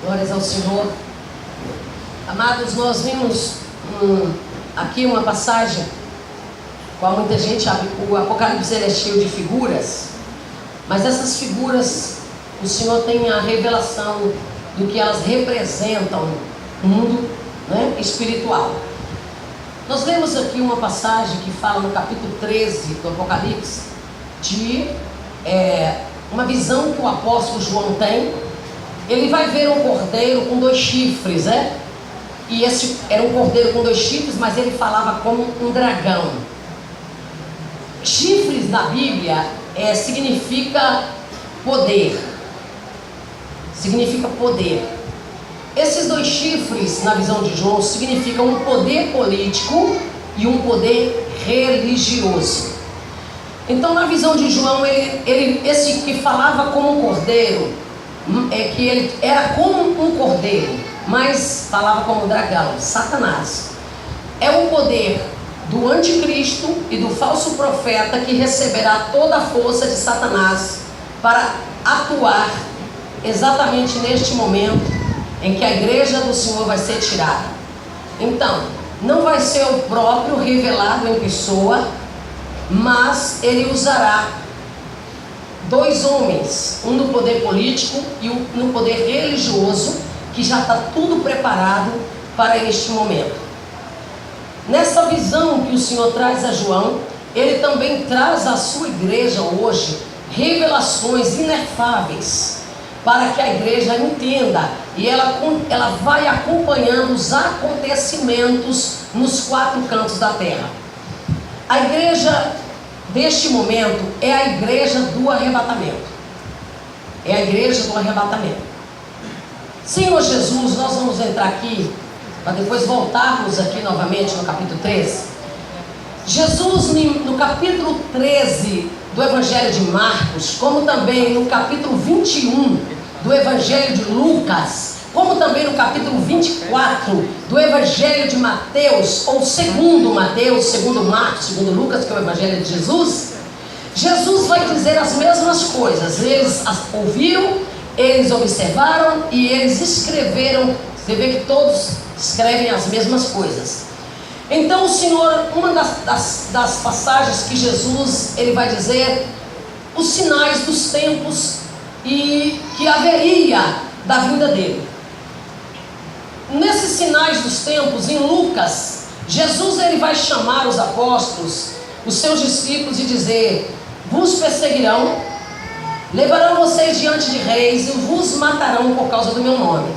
Glórias ao Senhor. Amados, nós vimos aqui uma passagem, qual muita gente abre. O Apocalipse é cheio de figuras, mas essas figuras, o Senhor tem a revelação do que elas representam no mundo, né, espiritual. Nós lemos aqui uma passagem que fala no capítulo 13 do Apocalipse de uma visão que o apóstolo João tem. Ele vai ver um cordeiro com 2 chifres, né? E esse era um cordeiro com 2 chifres, mas ele falava como um dragão. Chifres na Bíblia significa poder. Significa poder. Esses 2 chifres, na visão de João, significam um poder político e um poder religioso. Então, na visão de João, esse que falava como um cordeiro, que ele era como um cordeiro, mas falava como um dragão, Satanás. É o poder do anticristo e do falso profeta que receberá toda a força de Satanás para atuar exatamente neste momento em que a igreja do Senhor vai ser tirada. Então, não vai ser o próprio revelado em pessoa, mas ele usará 2 homens, um no poder político e um no poder religioso, que já está tudo preparado para este momento. Nessa visão que o Senhor traz a João, ele também traz à sua igreja hoje revelações inefáveis, para que a igreja entenda e ela vai acompanhando os acontecimentos nos 4 cantos da terra. A igreja deste momento é a igreja do arrebatamento. É a igreja do arrebatamento. Senhor Jesus, nós vamos entrar aqui, para depois voltarmos aqui novamente no capítulo 13. Jesus, no capítulo 13 do Evangelho de Marcos, como também no capítulo 21 do Evangelho de Lucas, como também no capítulo 24 do Evangelho de Mateus, ou segundo Mateus, segundo Marcos, segundo Lucas, que é o Evangelho de Jesus, Jesus vai dizer as mesmas coisas. Eles as ouviram, eles observaram e eles escreveram. Você vê que todos escrevem as mesmas coisas. Então o Senhor, uma das passagens que Jesus ele vai dizer os sinais dos tempos e que haveria da vinda dele. Nesses sinais dos tempos, em Lucas, Jesus ele vai chamar os apóstolos, os seus discípulos, e dizer: vos perseguirão, levarão vocês diante de reis e vos matarão por causa do meu nome.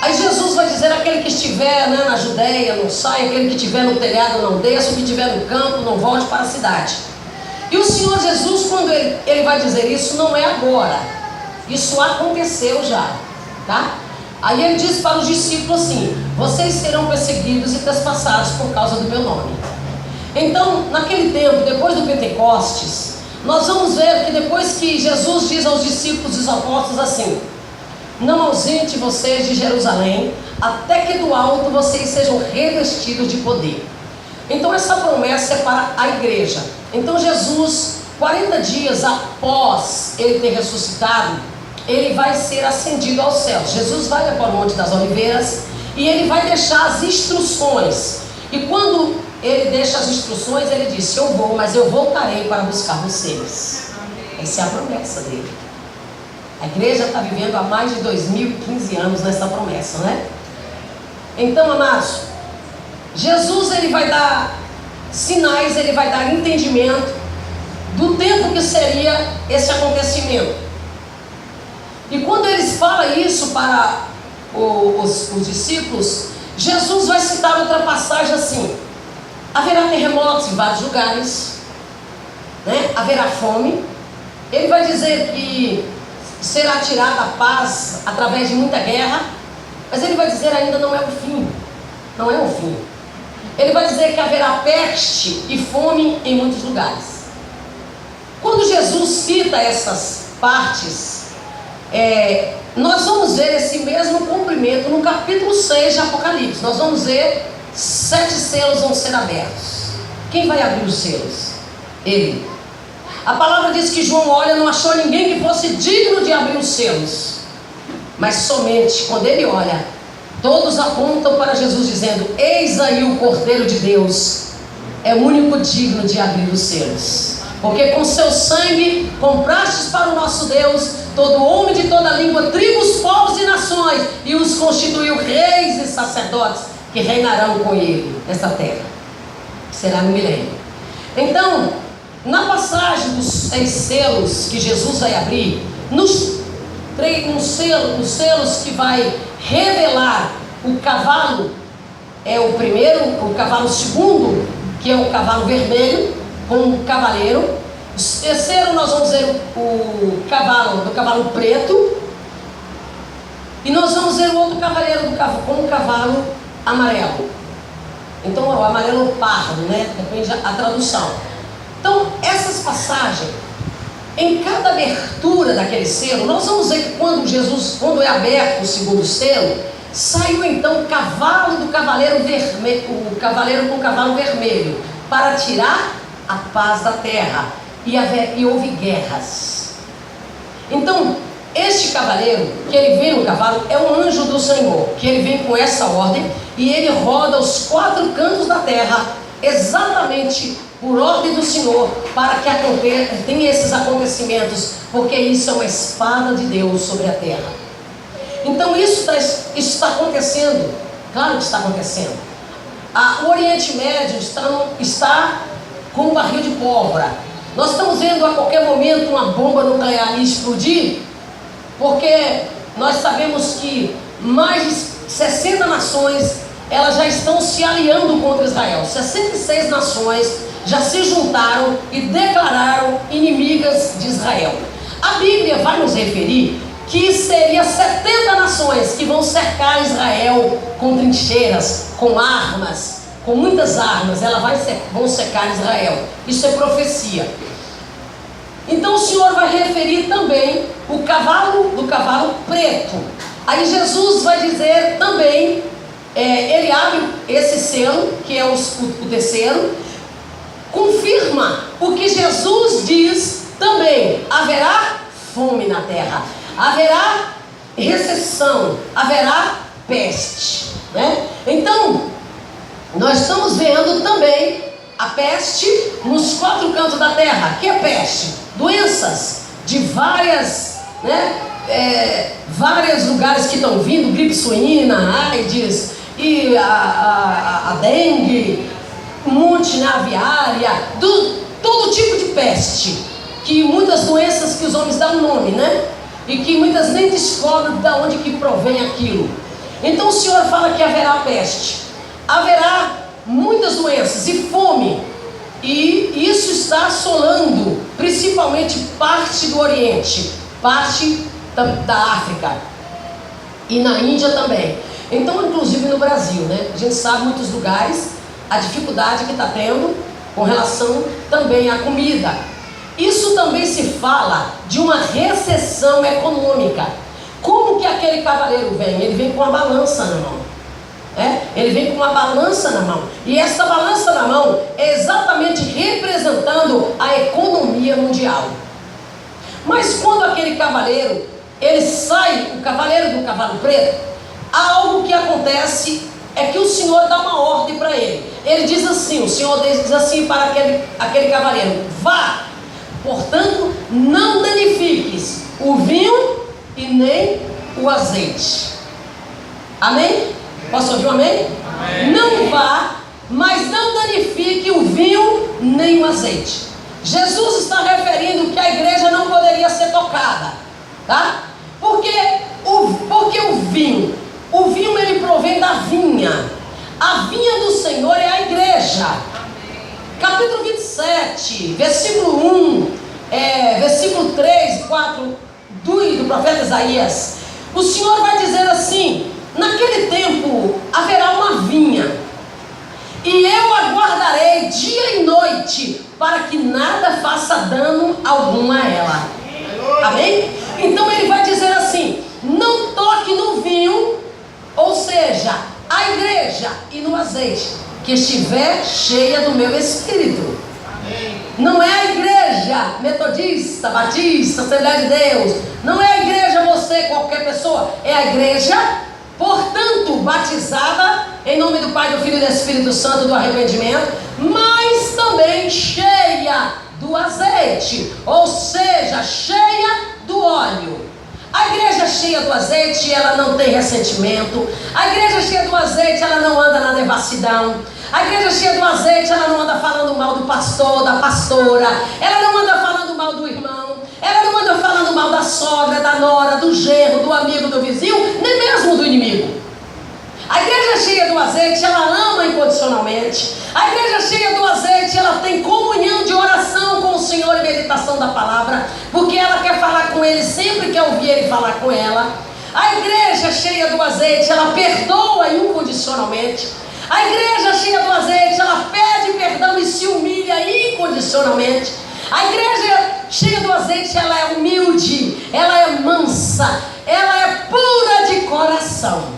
Aí Jesus vai dizer: aquele que estiver na Judeia, não saia; aquele que estiver no telhado, não desça; o que estiver no campo, não volte para a cidade. E o Senhor Jesus, quando ele vai dizer isso, não é agora, isso aconteceu já, tá? Aí ele diz para os discípulos assim: vocês serão perseguidos e trespassados por causa do meu nome. Então, naquele tempo, depois do Pentecostes, nós vamos ver que depois que Jesus diz aos discípulos e aos apóstolos assim: não ausente vocês de Jerusalém, até que do alto vocês sejam revestidos de poder. Então essa promessa é para a igreja. Então Jesus, 40 dias após ele ter ressuscitado, ele vai ser ascendido aos céus. Jesus vai para o Monte das Oliveiras e ele vai deixar as instruções. E quando ele deixa as instruções, ele disse: eu vou, mas eu voltarei para buscar vocês. Essa é a promessa dele. A igreja está vivendo há mais de 2015 anos nessa promessa, né? Então, amados, Jesus ele vai dar sinais, ele vai dar entendimento do tempo que seria esse acontecimento. E quando eles falam isso para os discípulos, Jesus vai citar outra passagem assim: haverá terremotos em vários lugares, né? Haverá fome. Ele vai dizer que será tirada a paz através de muita guerra, mas ele vai dizer ainda não é o fim. Não é o fim. Ele vai dizer que haverá peste e fome em muitos lugares. Quando Jesus cita essas partes, nós vamos ver esse mesmo cumprimento no capítulo 6 de Apocalipse. Nós vamos ver 7 selos vão ser abertos. Quem vai abrir os selos? Ele. A palavra diz que João olha, não achou ninguém que fosse digno de abrir os selos. Mas somente quando ele olha, todos apontam para Jesus dizendo: eis aí o Cordeiro de Deus, é o único digno de abrir os selos. Porque com seu sangue comprastes para o nosso Deus todo homem de toda língua, tribos, povos e nações, e os constituiu reis e sacerdotes que reinarão com ele nesta terra. Será no milênio. Então, na passagem dos 6 selos que Jesus vai abrir, nos selos que vai revelar o cavalo, é o primeiro, o cavalo segundo, que é o cavalo vermelho, com um cavaleiro. O terceiro nós vamos ver o cavalo preto, e nós vamos ver o outro cavaleiro com um cavalo amarelo. Então o amarelo pardo, né? Depende da tradução. Então essas passagens, em cada abertura daquele selo, nós vamos ver que quando é aberto o segundo selo, saiu então o cavalo do cavaleiro vermelho, o cavaleiro com o cavalo vermelho, para tirar a paz da terra, e houve guerras. Então este cavaleiro, que ele vem no cavalo, é um anjo do Senhor, que ele vem com essa ordem, e ele roda os 4 cantos da terra, exatamente por ordem do Senhor, para que tenha esses acontecimentos, porque isso é uma espada de Deus sobre a terra. Então isso está acontecendo, claro que está acontecendo. O Oriente Médio está com um barril de pólvora. Nós estamos vendo a qualquer momento uma bomba nuclear explodir, porque nós sabemos que mais de 60 nações, elas já estão se aliando contra Israel. 66 nações já se juntaram e declararam inimigas de Israel. A Bíblia vai nos referir que seria 70 nações que vão cercar Israel com trincheiras, com armas, com muitas armas. Vão cercar Israel. Isso é profecia. Então o Senhor vai referir também o cavalo preto. Aí Jesus vai dizer também, ele abre esse selo, que é o terceiro, confirma o que Jesus diz também: haverá fome na terra, haverá recessão, haverá peste, né? Então nós estamos vendo também a peste nos 4 cantos da terra. Que é peste? Doenças de vários lugares que estão vindo: gripe suína, AIDS, e a dengue, aviária, todo tipo de peste, que muitas doenças que os homens dão nome, né? E que muitas nem descobrem de onde que provém aquilo. Então o Senhor fala que haverá peste, haverá muitas doenças e fome, e isso está assolando principalmente parte do Oriente, parte da África e na Índia também. Então, inclusive no Brasil, né? A gente sabe muitos lugares a dificuldade que está tendo com relação também à comida. Isso também se fala de uma recessão econômica. Como que aquele cavaleiro vem? Ele vem com uma balança na mão. Ele vem com uma balança na mão. E essa balança na mão é exatamente representando a economia mundial. Mas quando aquele cavaleiro, ele sai, o cavaleiro do cavalo preto, algo que acontece é que o Senhor dá uma ordem para ele. Ele diz assim, o Senhor diz assim para aquele cavaleiro: vá, portanto, não danifiques o vinho e nem o azeite. Amém? Posso ouvir um amém? Amém. Não vá, mas não danifique o vinho nem o azeite. Jesus está referindo que a igreja não poderia ser tocada, tá? Porque o vinho ele provém da vinha. A vinha do Senhor é a igreja. Capítulo 27, versículo 1, versículo 3, 4 do profeta Isaías. O Senhor vai dizer assim: naquele tempo haverá uma vinha, e eu aguardarei dia e noite, para que nada faça dano algum a ela. Amém? Então ele vai dizer assim: não toque no vinho, ou seja, a igreja, e no azeite, que estiver cheia do meu espírito. Amém. Não é a igreja metodista, batista, Assembleia de Deus. Não é a igreja você, qualquer pessoa. É a igreja, portanto, batizada em nome do Pai, do Filho e do Espírito Santo, do arrependimento, mas também cheia do azeite, ou seja, cheia do óleo. A igreja cheia do azeite, ela não tem ressentimento. A igreja cheia do azeite, ela não anda na devassidão. A igreja cheia do azeite, ela não anda falando mal do pastor, da pastora. Ela não anda falando mal do irmão. Ela não anda falando mal da sogra, da nora, do genro, do amigo, do vizinho, nem mesmo do inimigo. A igreja cheia do azeite, ela ama incondicionalmente. A igreja cheia do azeite, ela tem comunhão de oração com o Senhor e meditação da palavra, porque ela quer falar com Ele, sempre quer ouvir Ele falar com ela. A igreja cheia do azeite, ela perdoa incondicionalmente. A igreja cheia do azeite, ela pede perdão e se humilha incondicionalmente. A igreja cheia do azeite, ela é humilde, ela é mansa, ela é pura de coração.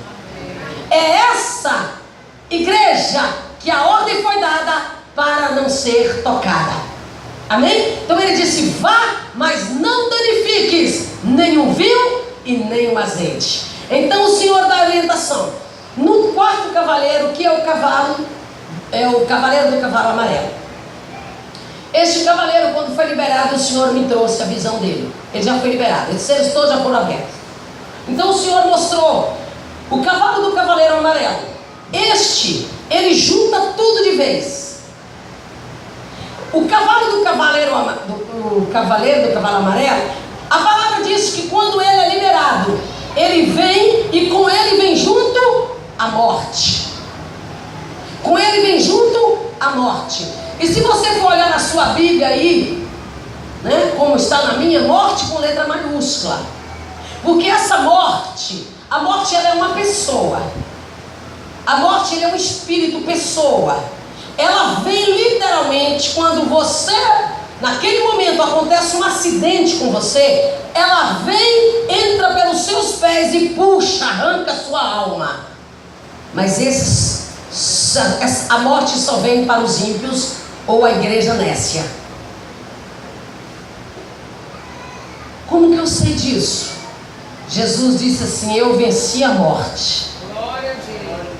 É essa igreja que a ordem foi dada para não ser tocada. Amém? Então ele disse: vá, mas não danifiques nem o vinho e nem o azeite. Então o Senhor dá orientação. No quarto cavaleiro, que é o cavalo, é o cavaleiro do cavalo amarelo. Este cavaleiro, quando foi liberado, o Senhor me trouxe a visão dele. Ele já foi liberado, esses seres todos já foram abertos. Então o Senhor mostrou o cavalo do cavaleiro amarelo. Ele junta tudo de vez. O cavalo do cavaleiro do cavalo amarelo, a palavra diz que quando ele é liberado, ele vem e com ele vem junto a morte. Com ele vem junto a morte. E se você for olhar na sua Bíblia aí, né, como está na minha, morte com letra maiúscula. Porque essa morte, a morte ela é uma pessoa. A morte ela é um espírito, pessoa. Ela vem literalmente quando você, naquele momento acontece um acidente com você, ela vem, entra pelos seus pés e puxa, arranca a sua alma. Mas a morte só vem para os ímpios ou a igreja nécia. Como que eu sei disso? Jesus disse assim: eu venci a morte.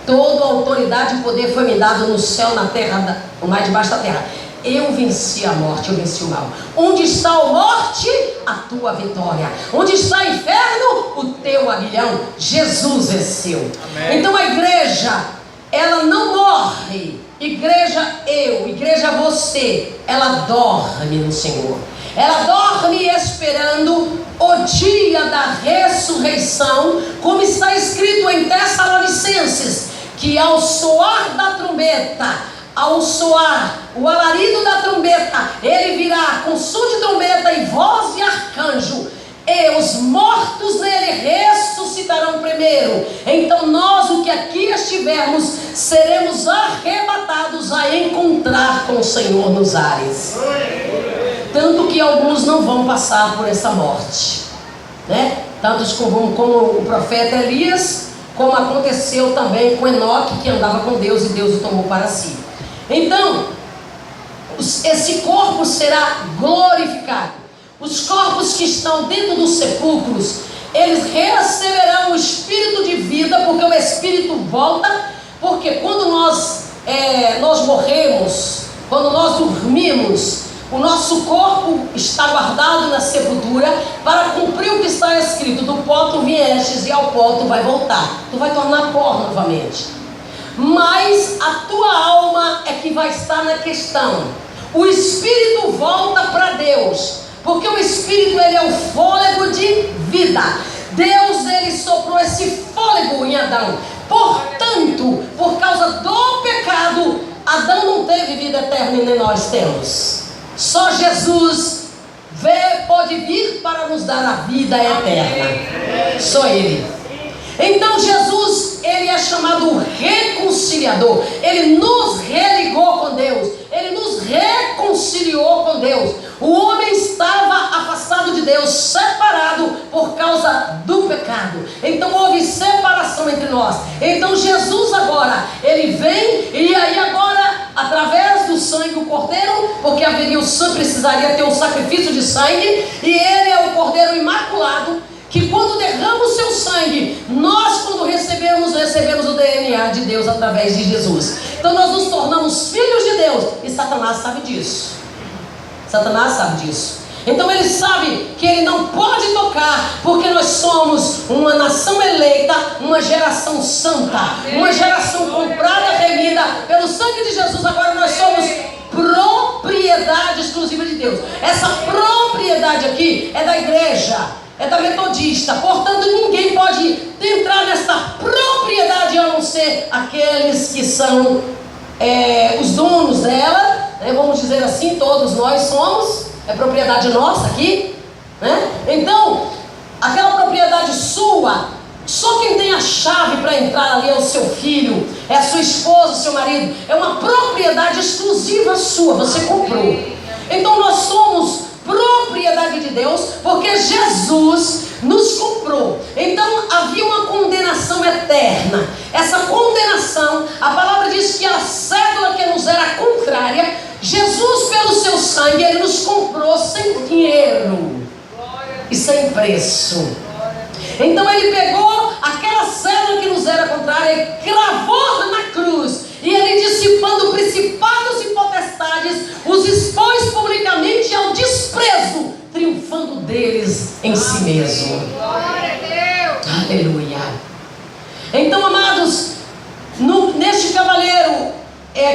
Toda a autoridade e poder foi me dado no céu, na terra, no mais debaixo da terra. Eu venci a morte, eu venci o mal. Onde está a morte? A tua vitória. Onde está o inferno? O teu aguilhão. Jesus venceu. Amém. Então a igreja, ela não morre. Igreja igreja você, ela dorme no Senhor. Ela dorme esperando o dia da ressurreição, como está escrito em Tessalonicenses, que ao soar da trombeta, ao soar o alarido da trombeta, ele virá com som de trombeta e voz de arcanjo, e os mortos nele ressuscitarão primeiro. Então nós, o que aqui estivermos, seremos arrebatados a encontrar com o Senhor nos ares. Tanto que alguns não vão passar por essa morte, né? Tantos como o profeta Elias, como aconteceu também com Enoque, que andava com Deus e Deus o tomou para si. Então, esse corpo será glorificado. Os corpos que estão dentro dos sepulcros, eles receberão o espírito de vida, porque o espírito volta. Porque quando nós morremos, quando nós dormimos, o nosso corpo está guardado na sepultura para cumprir o que está escrito: do pó tu viestes e ao pó tu vai voltar. Tu vai tornar pó novamente. Mas a tua alma é que vai estar na questão. O espírito volta para Deus, porque o espírito ele é o fôlego de vida. Deus ele soprou esse fôlego em Adão. Portanto, por causa do pecado, Adão não teve vida eterna e nem nós temos. Só Jesus pode vir para nos dar a vida eterna. Só Ele. Então Jesus, Ele é chamado reconciliador. Ele nos religou com Deus. Ele nos reconciliou com Deus. O homem estava afastado de Deus, separado por causa do pecado. Então houve separação entre nós. Então Jesus agora, Ele vem e aí agora, através do do sangue, o cordeiro, porque haveria o sangue, precisaria ter um sacrifício de sangue, e ele é o cordeiro imaculado, que quando derrama o seu sangue, nós quando recebemos o DNA de Deus através de Jesus. Então nós nos tornamos filhos de Deus, e Satanás sabe disso. Satanás sabe disso. Então ele sabe que ele não pode tocar, porque nós somos uma nação eleita, uma geração santa, uma geração comprada, remida pelo sangue de Jesus. Agora nós somos propriedade exclusiva de Deus. Essa propriedade aqui é da igreja, é da metodista. Portanto, ninguém pode entrar nessa propriedade a não ser aqueles que são os donos dela, né? Vamos dizer assim, todos nós somos. É propriedade nossa aqui, né? Então, aquela propriedade sua, só quem tem a chave para entrar ali é o seu filho, é a sua esposa, o seu marido. É uma propriedade exclusiva sua, você comprou. Então nós somos propriedade de Deus, porque Jesus nos comprou. Então havia uma condenação eterna. Essa condenação, a palavra diz que a cédula que nos era contrária, Jesus, pelo seu sangue, ele nos comprou sem dinheiro e sem preço. Então ele pegou aquela cédula que nos era contrária e cravou na cruz, e ele, dissipando principados e potestades, os expôs publicamente ao desprezo, triunfando deles em si mesmo. Glória a Deus. Aleluia. Então, amados, neste cavaleiro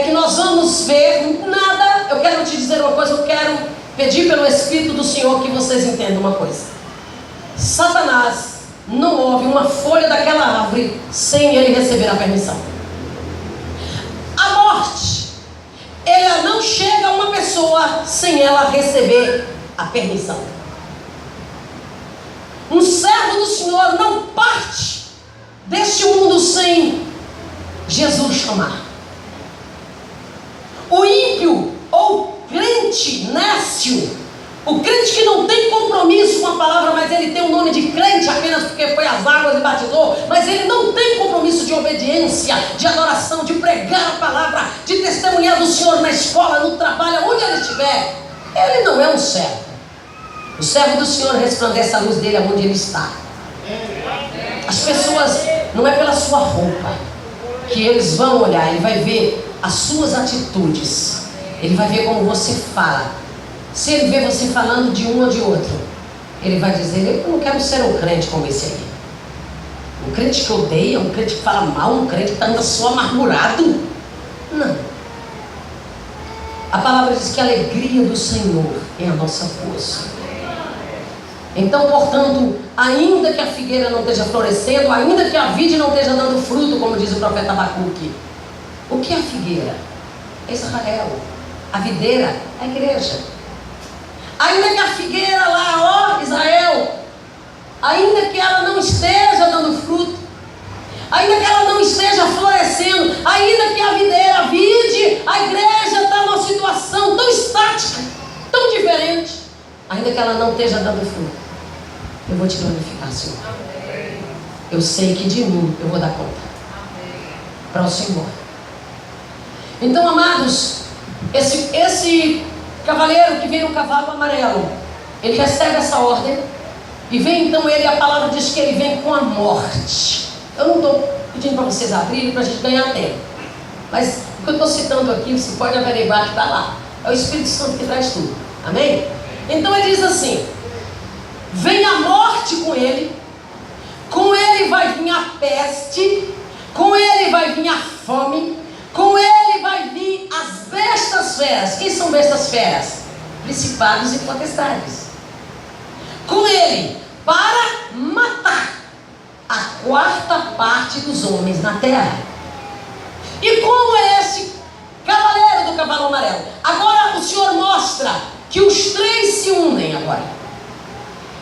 que nós vamos ver nada. Eu quero te dizer uma coisa, eu quero pedir pelo Espírito do Senhor que vocês entendam uma coisa. Satanás não move uma folha daquela árvore sem ele receber a permissão. A morte, ela não chega a uma pessoa sem ela receber a permissão. Um servo do Senhor não parte deste mundo sem Jesus chamar. O ímpio ou crente nécio, o crente que não tem compromisso com a palavra, mas ele tem o nome de crente apenas porque foi às águas e batizou, mas ele não tem compromisso de obediência, de adoração, de pregar a palavra, de testemunhar do Senhor na escola, no trabalho, onde ele estiver. Ele não é um servo. O servo do Senhor resplandece a luz dele aonde ele está. As pessoas, não é pela sua roupa que eles vão olhar, ele vai ver as suas atitudes, ele vai ver como você fala. Se ele vê você falando de um ou de outro, ele vai dizer: eu não quero ser um crente como esse aí. Um crente que odeia, um crente que fala mal, um crente que anda só amargurado. Não. A palavra diz que a alegria do Senhor é a nossa força. Então, portanto, ainda que a figueira não esteja florescendo, ainda que a vide não esteja dando fruto, como diz o profeta Abacuque, o que é a figueira? É Israel. A videira é a igreja. Ainda que a figueira lá, ó, Israel, ainda que ela não esteja dando fruto, ainda que ela não esteja florescendo, ainda que a videira, a vide, a igreja está numa situação tão estática, tão diferente, ainda que ela não esteja dando fruto, eu vou te glorificar, Senhor. Eu sei que de mim eu vou dar conta para o Senhor. Então, amados, esse cavaleiro que vem no cavalo amarelo, ele recebe essa ordem e vem então ele, a palavra diz que ele vem com a morte. Eu não estou pedindo para vocês abrirem para a gente ganhar tempo, mas o que eu estou citando aqui, você pode averiguar que está lá. É o Espírito Santo que traz tudo. Amém? Então ele diz assim: vem a morte com ele vai vir a peste, com ele vai vir a fome, com ele vai vir as bestas feras. Quem são bestas feras? Principados e potestades. Com ele, para matar a quarta parte dos homens na terra. E como é esse cavaleiro do cavalo amarelo? Agora o Senhor mostra que os três se unem agora.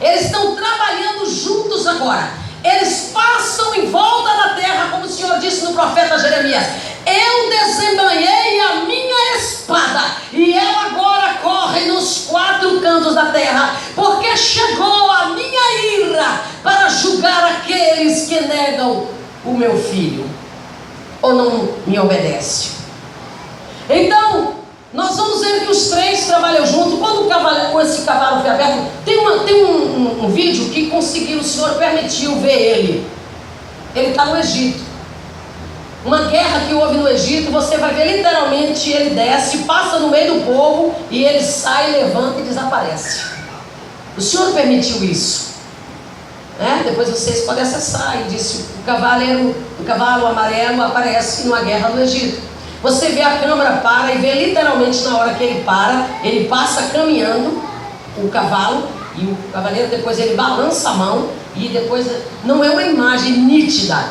Eles estão trabalhando juntos agora. Eles passam em volta da terra, como o Senhor disse no profeta Jeremias: eu desembanhei a minha espada, e ela agora corre nos quatro cantos da terra, porque chegou a minha ira para julgar aqueles que negam o meu filho, ou não me obedecem. Então, conseguiram, o Senhor permitiu ver ele. Ele está no Egito. Uma guerra que houve no Egito, você vai ver literalmente, ele desce, passa no meio do povo, e ele sai, levanta e desaparece. O Senhor permitiu isso. Depois vocês podem acessar, e disse, o cavalo amarelo aparece numa guerra no Egito. Você vê a câmera para e vê literalmente na hora que ele para, ele passa caminhando, o cavalo, e o cavaleiro depois ele balança a mão, e depois não é uma imagem nítida,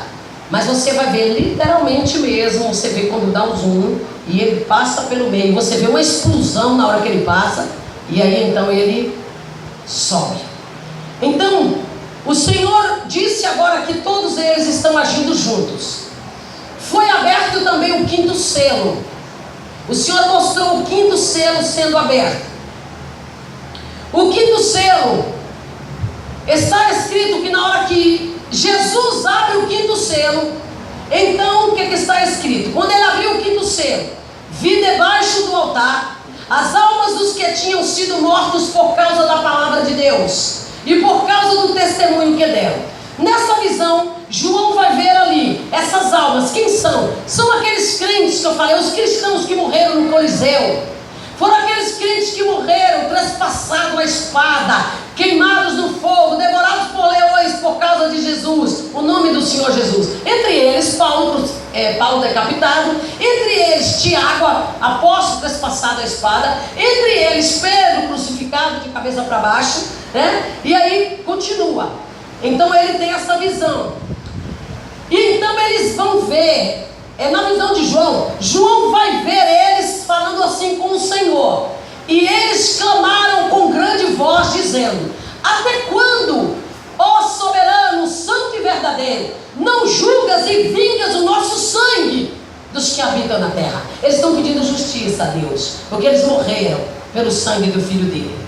mas você vai ver literalmente mesmo, você vê quando dá um zoom, e ele passa pelo meio, você vê uma explosão na hora que ele passa, e aí então ele sobe. Então, o Senhor disse agora que todos eles estão agindo juntos. Foi aberto também o 5º selo. O Senhor mostrou o 5º selo sendo aberto. O 5º selo, está escrito que na hora que Jesus abre o 5º selo, então o que está escrito? Quando ele abriu o 5º selo, vi debaixo do altar as almas dos que tinham sido mortos por causa da palavra de Deus e por causa do testemunho que deram. Nessa visão, João vai ver ali essas almas. Quem são? São aqueles crentes que eu falei, os cristãos que morreram no Coliseu. Foram aqueles crentes que morreram, trespassados a espada, queimados no fogo, devorados por leões por causa de Jesus, o nome do Senhor Jesus. Entre eles, Paulo decapitado, entre eles, Tiago, apóstolo trespassado a espada, entre eles, Pedro crucificado de cabeça para baixo, e aí continua. Então ele tem essa visão. E então eles vão ver, na visão de João, João vai ver eles falando assim com o Senhor. E eles clamaram com grande voz, dizendo: até quando, ó soberano, santo e verdadeiro, não julgas e vingas o nosso sangue dos que habitam na terra? Eles estão pedindo justiça a Deus, porque eles morreram pelo sangue do filho dele,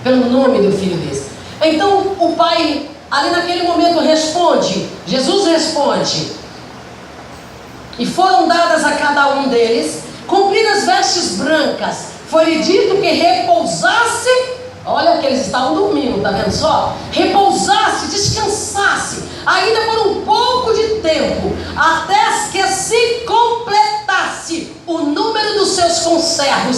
pelo nome do filho dele. Então o pai ali naquele momento responde, Jesus responde: e foram dadas a cada um deles compridas vestes brancas, foi-lhe dito que repousasse. Olha que eles estavam dormindo, tá vendo só? Repousasse, descansasse, ainda por um pouco de tempo, até que se completasse o número dos seus conservos.